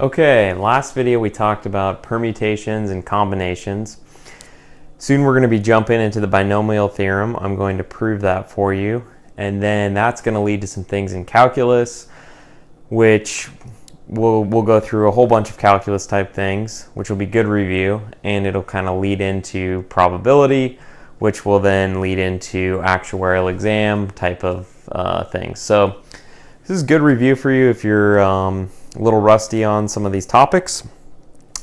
Okay, last video we talked about permutations and combinations. Soon we're going to be jumping into the binomial theorem. I'm going to prove that for you, and then that's going to lead to some things in calculus, which we'll go through a whole bunch of calculus type things, which will be good review, and it'll kind of lead into probability, which will then lead into actuarial exam type of things. So this is good review for you if you're a little rusty on some of these topics,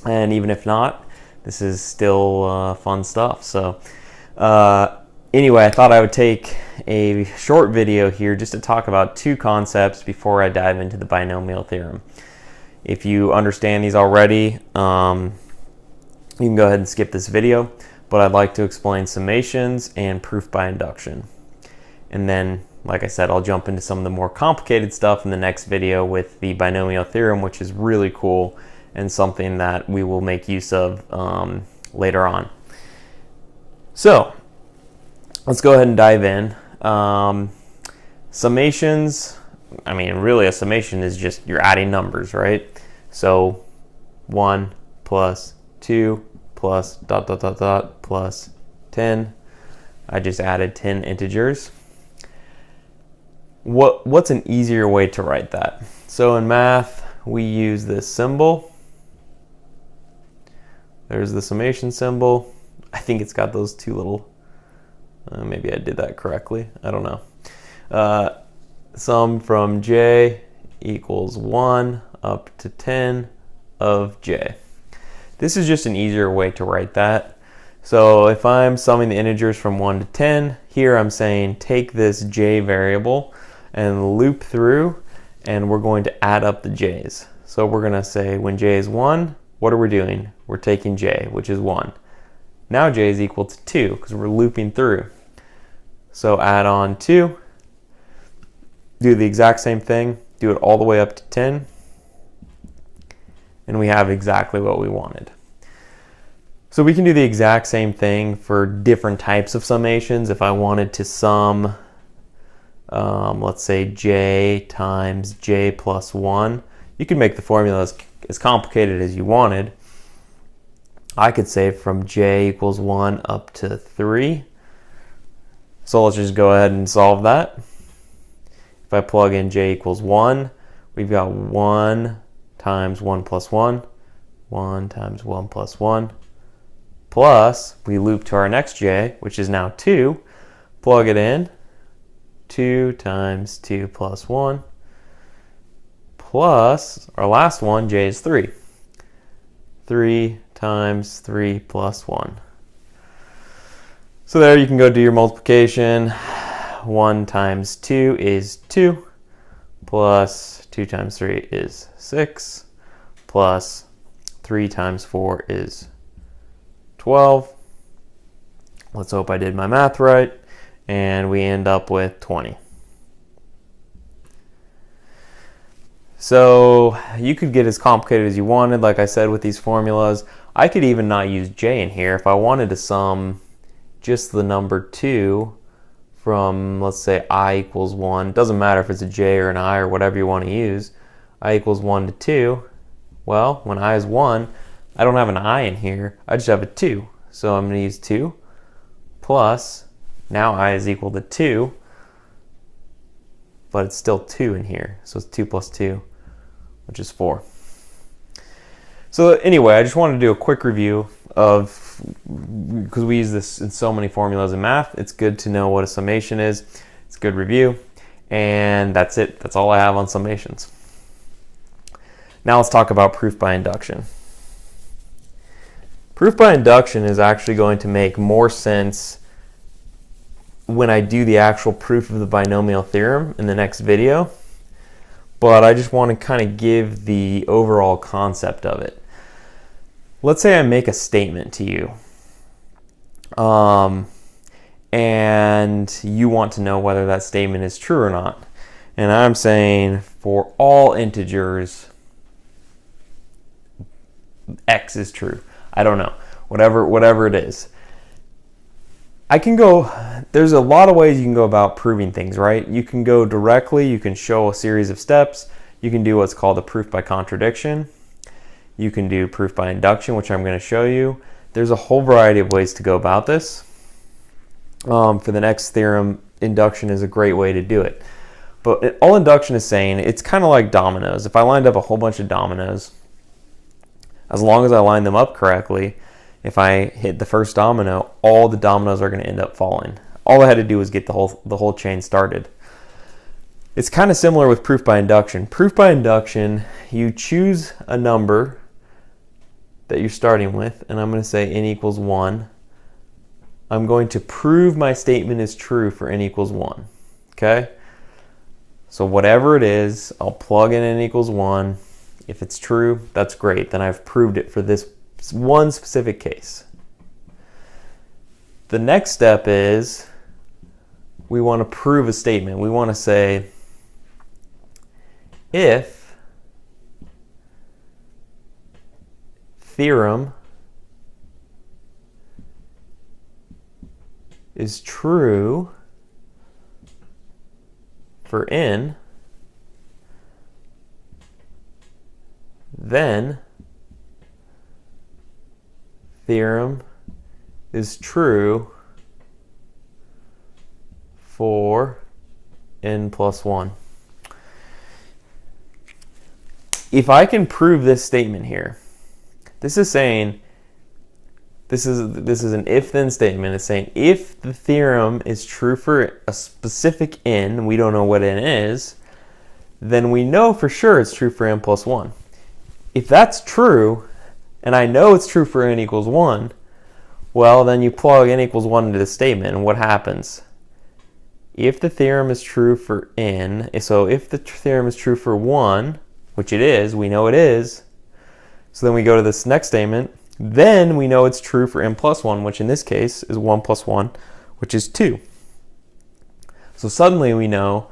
and even if not, this is still fun stuff. So anyway, I thought I would take a short video here just to talk about two concepts before I dive into the binomial theorem. If you understand these already, you can go ahead and skip this video, but I'd like to explain summations and proof by induction. And then, like I said, I'll jump into some of the more complicated stuff in the next video with the binomial theorem, which is really cool and something that we will make use of later on. So let's go ahead and dive in. Summations, I mean, really a summation is just you're adding numbers, right? So 1 plus 2 plus ... plus 10. I just added 10 integers. What's an easier way to write that? So in math, we use this symbol. There's the summation symbol. I think it's got those two little, maybe I did that correctly. I don't know. Sum from j equals 1 up to 10 of j. This is just an easier way to write that. So if I'm summing the integers from 1 to 10, here I'm saying take this j variable and loop through, and we're going to add up the j's. So we're going to say when j is 1, what are we doing? We're taking j, which is 1. Now j is equal to 2 because we're looping through. So add on 2, do the exact same thing, do it all the way up to 10, and we have exactly what we wanted. So we can do the exact same thing for different types of summations. If I wanted to sum, let's say j times j plus 1, you can make the formula as complicated as you wanted. I could say from j equals 1 up to 3. So let's just go ahead and solve that. If I plug in j equals 1, we've got 1 times 1 plus 1, 1 times 1 plus 1, plus we loop to our next j, which is now 2, plug it in, 2 times 2 plus 1, plus our last one, j is 3. 3 times 3 plus 1. So there you can go do your multiplication. 1 times 2 is 2, plus 2 times 3 is 6, plus 3 times 4 is 12. Let's hope I did my math right. And we end up with 20. So you could get as complicated as you wanted, like I said, with these formulas. I could even not use j in here. If I wanted to sum just the number 2 from, let's say, I equals 1, doesn't matter if it's a j or an I or whatever you want to use, I equals 1 to 2, well, when I is 1, I don't have an I in here, I just have a 2. So I'm going to use 2 plus, now I is equal to 2, but it's still 2 in here, so it's 2 plus 2, which is 4. So anyway, I just wanted to do a quick review of, because we use this in so many formulas in math, it's good to know what a summation is. It's a good review, and that's it. That's all I have on summations. Now let's talk about proof by induction. Proof by induction is actually going to make more sense when I do the actual proof of the binomial theorem in the next video, but I just want to kind of give the overall concept of it. Let's say I make a statement to you, and you want to know whether that statement is true or not. And I'm saying for all integers, x is true. I don't know, whatever it is. I can go, there's a lot of ways you can go about proving things, right? You can go directly, you can show a series of steps, you can do what's called a proof by contradiction. You can do proof by induction, which I'm going to show you. There's a whole variety of ways to go about this. For the next theorem, induction is a great way to do it. But all induction is saying, it's kind of like dominoes. If I lined up a whole bunch of dominoes, as long as I line them up correctly, if I hit the first domino, all the dominoes are going to end up falling. All I had to do was get the whole chain started. It's kind of similar with proof by induction. Proof by induction, you choose a number that you're starting with, and I'm going to say n equals 1. I'm going to prove my statement is true for n equals 1. Okay? So whatever it is, I'll plug in n equals 1. If it's true, that's great. Then I've proved it for this one specific case. The next step is we want to prove a statement. We want to say, if theorem is true for n, then theorem is true for n plus 1. If I can prove this statement here, this is saying, this is an if-then statement. It's saying if the theorem is true for a specific n, we don't know what n is, then we know for sure it's true for n plus 1. If that's true, and I know it's true for n equals 1, well, then you plug n equals 1 into the statement, and what happens? If the theorem is true for n, so if the theorem is true for 1, which it is, we know it is, so then we go to this next statement, then we know it's true for n plus 1, which in this case is 1 plus 1, which is 2. So suddenly we know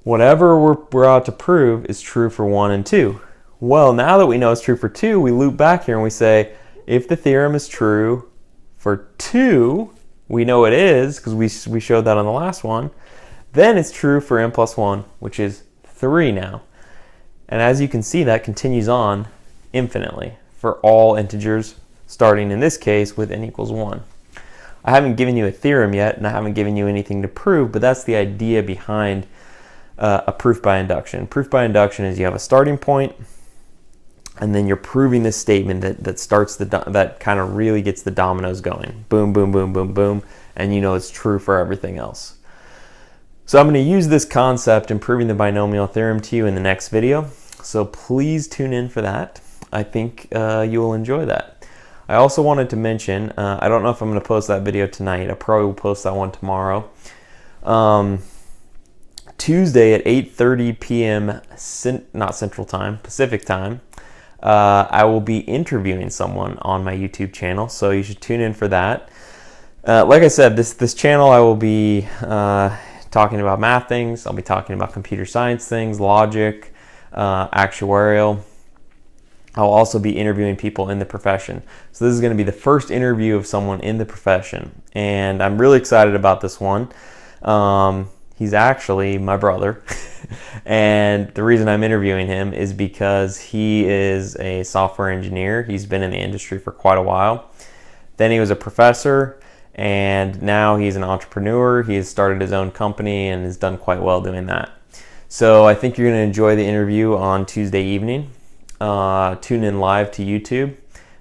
whatever we're out to prove is true for 1 and 2. Well, now that we know it's true for 2, we loop back here and we say, if the theorem is true for 2, we know it is, because we showed that on the last one, then it's true for n plus 1, which is 3 now. And as you can see, that continues on infinitely for all integers, starting in this case with n equals 1. I haven't given you a theorem yet, and I haven't given you anything to prove, but that's the idea behind a proof by induction. Proof by induction is you have a starting point, and then you're proving this statement that starts that kind of really gets the dominoes going. Boom, boom, boom, boom, boom, and you know it's true for everything else. So I'm going to use this concept in proving the binomial theorem to you in the next video. So please tune in for that. I think you will enjoy that. I also wanted to mention, I don't know if I'm going to post that video tonight. I probably will post that one tomorrow. Tuesday at 8:30 p.m. Not Central Time, Pacific Time, I will be interviewing someone on my YouTube channel, so you should tune in for that. Like I said, this channel I will be talking about math things. I'll be talking about computer science things, logic, actuarial. I'll also be interviewing people in the profession. So this is going to be the first interview of someone in the profession, and I'm really excited about this one. He's actually my brother, and the reason I'm interviewing him is because he is a software engineer. He's been in the industry for quite a while. Then he was a professor, and now he's an entrepreneur. He has started his own company and has done quite well doing that. So I think you're going to enjoy the interview on Tuesday evening. Tune in live to YouTube,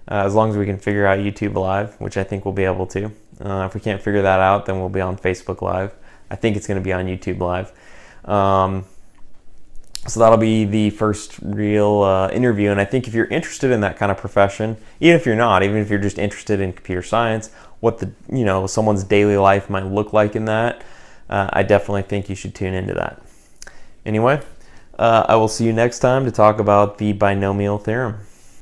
as long as we can figure out YouTube Live, which I think we'll be able to. If we can't figure that out, then we'll be on Facebook Live. I think it's going to be on YouTube Live. So that'll be the first real interview. And I think if you're interested in that kind of profession, even if you're not, even if you're just interested in computer science, what someone's daily life might look like in that, I definitely think you should tune into that. Anyway, I will see you next time to talk about the binomial theorem.